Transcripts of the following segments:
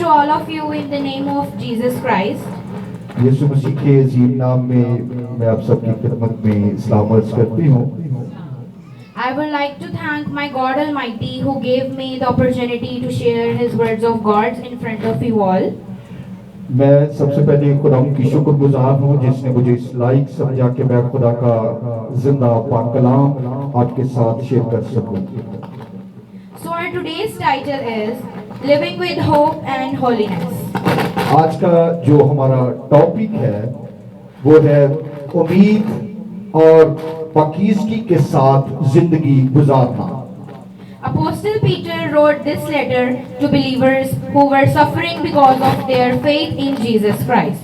all of you in the name of Jesus Christ. یسوع مسیح کے عظیم نام میں آپ سب کی خدمت میں سلام عرض کرتی ہوں. I would like to thank my God Almighty who gave me the opportunity to share His words of God in front of you all. میں سب سے پہلے خدا کی شکر گزار ہوں جس نے مجھے اس لائق سمجھا کہ میں خدا کا زندہ پاک کلام آپ کے ساتھ شیئر کر سکوں. So our today's title is Living with Hope and Holiness. آج کا جو ہمارا ٹاپک ہے وہ ہے امید اور پاکیزگی کے ساتھ زندگی گزارنا. Apostle Peter wrote this letter to believers who were suffering because of their faith in Jesus Christ.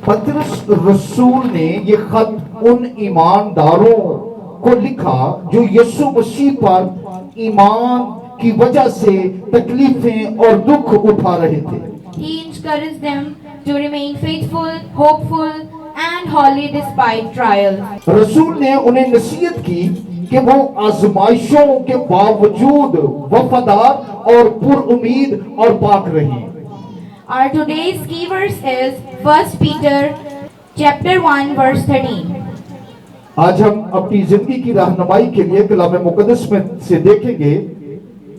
پطرس رسول نے یہ خط ان ایمانداروں کو لکھا جو یسوع مسیح پر ایمان کی وجہ سے تکلیفیں اور دکھ اٹھا رہے تھے. He encouraged them to remain faithful, hopeful, and holy despite trials. رسول نے انہیں نصیحت کی کہ وہ آزمائشوں کے باوجود وفادار اور پر امید اور پاک رہیں. Our today's key verse is 1 Peter chapter 1 verse 13. آج ہم اپنی زندگی کی رہنمائی کے لیے کلام مقدس میں سے دیکھیں گے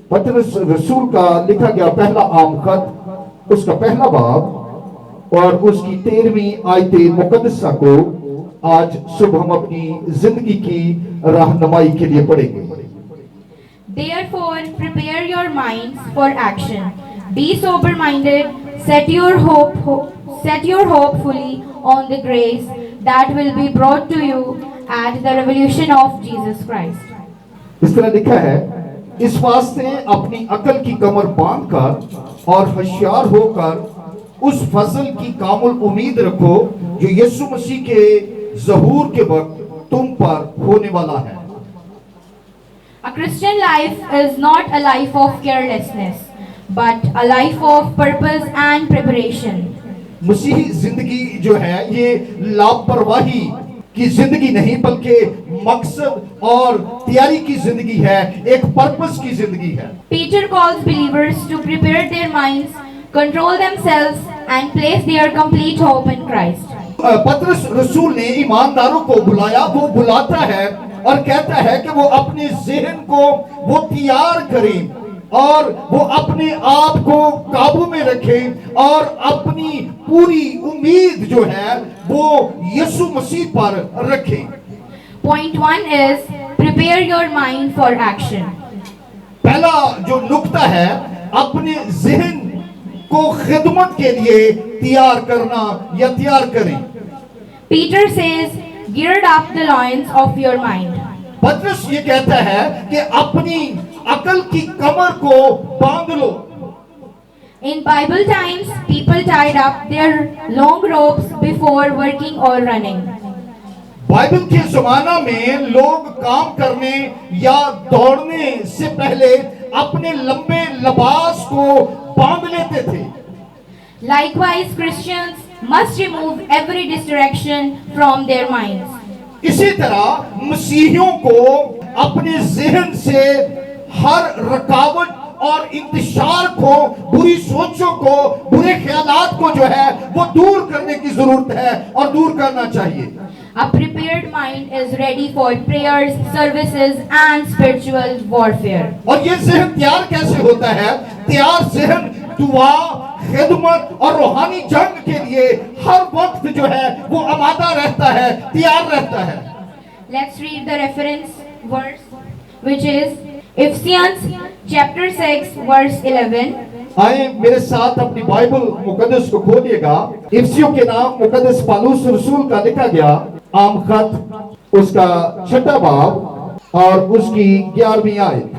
پطرس رسول کا لکھا گیا پہلا عام خط اس کا پہلا باب اور اس کی 13ویں آیت مقدسہ کو آج صبح ہم اپنی زندگی کی رہنمائی کے لیے پڑھیں گے. Therefore, prepare your minds for action. Be sober-minded. Set your hope fully on the grace that will be brought to you at the revelation of Jesus Christ. اس طرح لکھا ہے اس واسطے اپنی عقل کی کمر باندھ کر اور ہوشیار ہو کر اس فضل کی کامل امید رکھو جو یسوع مسیح کے ظہور کے وقت تم پر ہونے والا ہے. A Christian life is not a life of carelessness, but a life of purpose and preparation. مسیحی زندگی جو ہے یہ لاپرواہی کی زندگی نہیں بلکہ مقصد اور تیاری کی زندگی ہے, ایک پرپس کی زندگی ہے. Peter calls believers to prepare their minds, control themselves, and place their complete hope in Christ. پطرس رسول نے ایمانداروں کو بلایا, وہ بلاتا ہے اور کہتا ہے کہ وہ اپنے ذہن کو وہ تیار کریں اور وہ اپنے آپ کو قابو میں رکھیں اور اپنی پوری امید جو ہے وہ یسوع مسیح پر رکھیں. Point 1 is prepare your mind for action. پہلا جو نقطہ ہے اپنے ذہن کو خدمت کے لیے تیار کرنا یا تیار کریں. Peter says, gird up the loins of your mind. پطرس یہ کہتا ہے کہ اپنی عقل کی کمر کو باندھ لو. In Bible times, people tied up their long ropes before working or running. Bible کے زمانہ میں لوگ کام کرنے یا دوڑنے سے پہلے اپنے لمبے لباس کو باندھ لیتے تھے. Likewise, Christians must remove every distraction from their minds. اسی طرح مسیحیوں کو اپنے ذہن سے ہر رکاوٹ اور انتشار کو, بری سوچوں کو, برے خیالات کو جو ہے وہ دور کرنے کی ضرورت ہے اور دور کرنا چاہیے. A prepared mind is ready for prayers, services, and spiritual warfare. اور یہ ذہن تیار کیسے ہوتا ہے؟ تیار ذہن دعا, خدمت اور روحانی جنگ کے لیے ہر وقت جو ہے وہ آمادہ رہتا ہے, تیار رہتا ہے. Let's read the reference verse, which is Ephesians chapter 6 verse 11. آئیں میرے ساتھ اپنی بائبل مقدس کو کھولیے گا. افسیوں کے نام مقدس پالوس رسول کا لکھا گیا عام خط اس کا 6واں باب اور اس کی 11ویں آیت.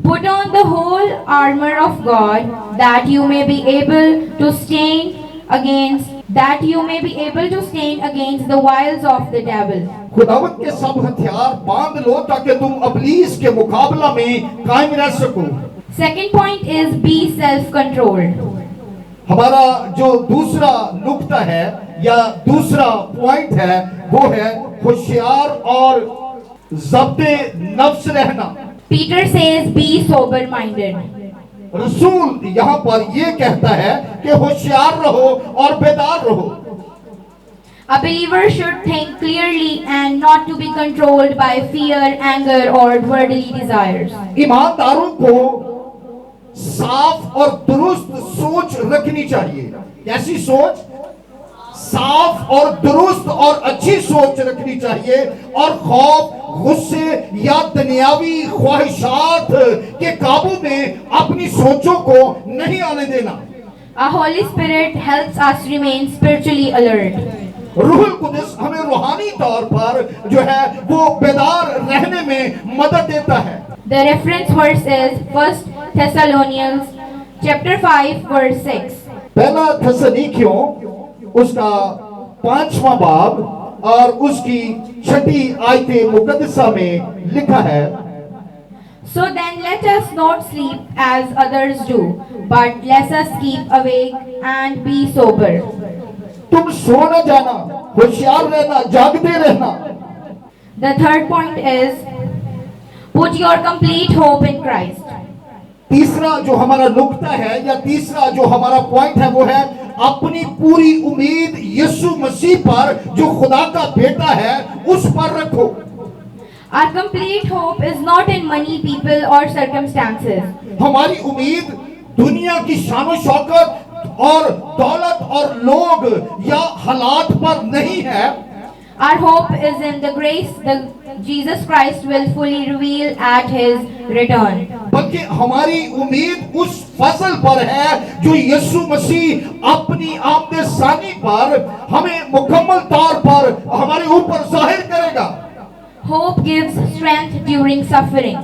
Put on the whole armor of God that you may be able to stand against the wiles of the devil. خداوند کے سب ہتھیار باندھ لو تاکہ تم ابلیس کے مقابلہ میں قائم رہ سکو. Second point is be self-controlled. ہمارا جو دوسرا نقطہ ہے یا دوسرا پوائنٹ ہے وہ ہے ہوشیار اور ضبط نفس رہنا. Peter says be sober-minded. رسول یہاں پر یہ کہتا ہے کہ ہوشیار رہو اور بیدار رہو. A believer should think clearly and not to be controlled by fear, anger, or worldly desires. ایمانداروں کو صاف اور درست سوچ رکھنی چاہیے. کیسی سوچ؟ صاف اور درست اور اچھی سوچ رکھنی چاہیے، اور خوف، غصے یا دنیاوی خواہشات کے قابو میں اپنی سوچوں کو نہیں آنے دینا. A Holy Spirit helps us remain spiritually alert. روح القدس ہمیں روحانی طور پر جو ہے وہ بیدار رہنے میں مدد دیتا ہے. The reference verse is 1 Thessalonians chapter 5 verse 6. پہلا تھسلونیکیوں اس کا 5واں باب اور اس کی 6 آیت مقدسہ میں لکھا ہے. So then let us not sleep as others do, but let us keep awake and be sober. تم سو نہ جانا، ہوشیار رہنا، جاگتے رہنا. The third point is put your complete hope in Christ. تیسرا جو ہمارا نقطہ ہے یا تیسرا جو ہمارا پوائنٹ ہے وہ ہے اپنی پوری امید یسوع مسیح پر جو خدا کا بیٹا ہے اس پر رکھو. Our complete hope is not in money, people, or circumstances. ہماری امید دنیا کی شان و شوکت اور دولت اور لوگ یا حالات پر نہیں ہے. Our hope is in the grace that Jesus Christ will fully reveal at His return. بلکہ ہماری امید اس فضل پر ہے جو یسوع مسیح اپنی آمد ثانی پر ہمیں مکمل طور پر ہمارے اوپر ظاہر کرے گا. Hope gives strength during suffering.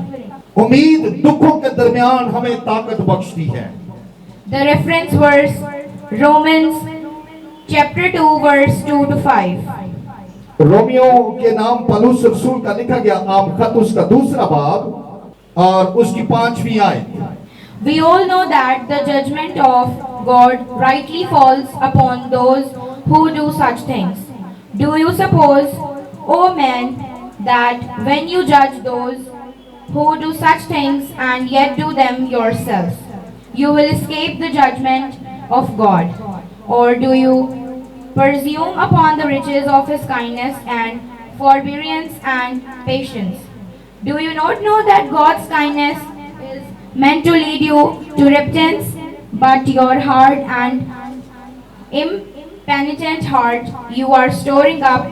امید دکھوں کے درمیان ہمیں طاقت بخشتی ہے. The reference verse Romans chapter 2 verse 2 to 5. Romeo کے نام پولس رسول کا لکھا گیا عام خط اس کا 2 باب اور اس کی 5ویں آیت. We all know that the judgment of God rightly falls upon those who do such things. Do you suppose, O men, that when you judge those who do such things and yet do them yourselves, you will escape the judgment of God? Or do you presume upon the riches of His kindness and forbearance and patience? Do you not know that God's kindness is meant to lead you to repentance, but your hard and impenitent heart you are storing up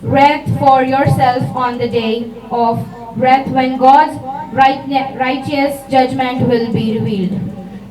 wrath for yourself on the day of wrath when God's righteous judgment will be revealed.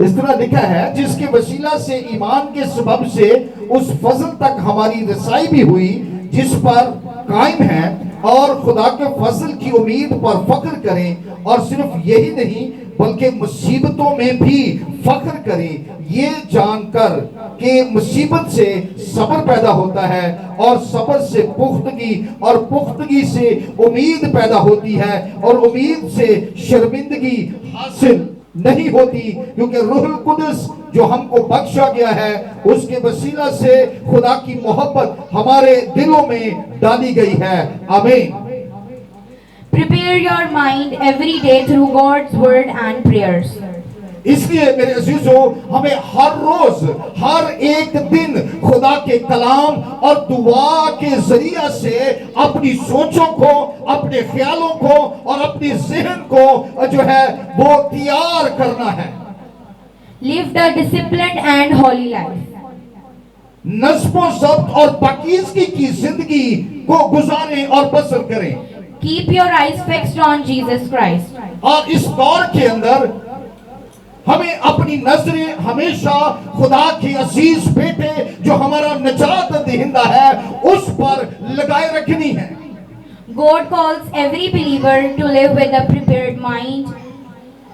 اس طرح لکھا ہے جس کے وسیلہ سے ایمان کے سبب سے اس فضل تک ہماری رسائی بھی ہوئی جس پر قائم ہیں، اور خدا کے فضل کی امید پر فخر کریں، اور صرف یہی نہیں بلکہ مصیبتوں میں بھی فخر کریں، یہ جان کر کہ مصیبت سے صبر پیدا ہوتا ہے، اور صبر سے پختگی، اور پختگی سے امید پیدا ہوتی ہے، اور امید سے شرمندگی حاصل نہیں ہوتی، کیونکہ روح القدس جو ہم کو بخشا گیا ہے اس کے وسیلہ سے خدا کی محبت ہمارے دلوں میں ڈالی گئی ہے. آمین. Prepare your mind every day through God's word and prayers. اس لیے میرے عزیزو ہمیں ہر روز ہر ایک دن خدا کے کلام اور دعا کے ذریعہ سے اپنی سوچوں کو، اپنے خیالوں کو اور اپنی ذہن کو جو ہے وہ تیار کرنا ہے. Live the disciplined and holy life. نظم و ضبط اور پاکیزگی کی زندگی کو گزاریں اور بسر کریں. Keep your eyes fixed on Jesus Christ. اور اس دور کے اندر ہمیں اپنی نظریں ہمیشہ خدا کے عزیز بیٹے جو ہمارا نجات دہندہ ہے اس پر لگائے رکھنی ہے. God calls every believer to live with a prepared mind,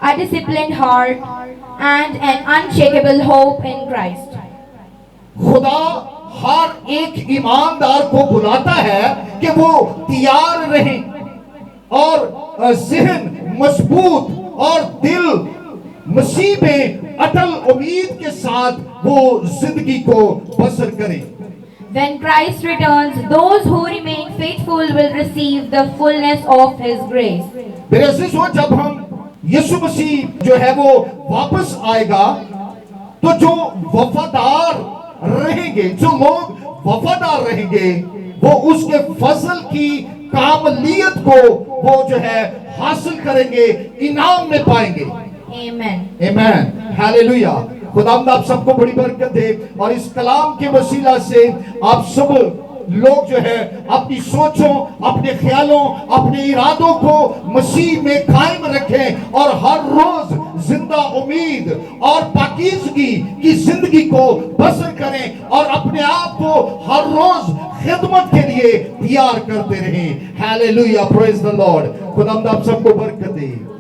a disciplined heart, and an unshakable hope in Christ. خدا ہر ایک ایماندار کو بلاتا ہے کہ وہ تیار رہیں اور ذہن مضبوط اور دل مسیح میں اٹل امید کے ساتھ وہ زندگی کو بسر کریں. When Christ returns, those who remain faithful will receive the fullness of His grace. میرے عزیزو جب ہم یسوع مسیح جو ہے وہ واپس آئے گا تو جو وفادار رہیں گے، جو لوگ وفادار رہیں گے، وہ اس کے فضل کی کاملیت کو وہ جو ہے حاصل کریں گے، انعام میں پائیں گے۔ Amen. آمین، ہاللویا۔ خداوند آپ سب کو بڑی برکت دے، اور اس کلام کے وسیلہ سے آپ سب لوگ جو ہے اپنی سوچوں، اپنے خیالوں، اپنے ارادوں کو مسیح میں قائم رکھیں، اور ہر روز زندہ امید اور پاکیزگی کی زندگی کو بسر کریں، اور اپنے آپ کو ہر روز خدمت کے لیے تیار کرتے رہیں۔ ہاللویا، پریز دی لارڈ۔ خداوند آپ سب کو برکت دے۔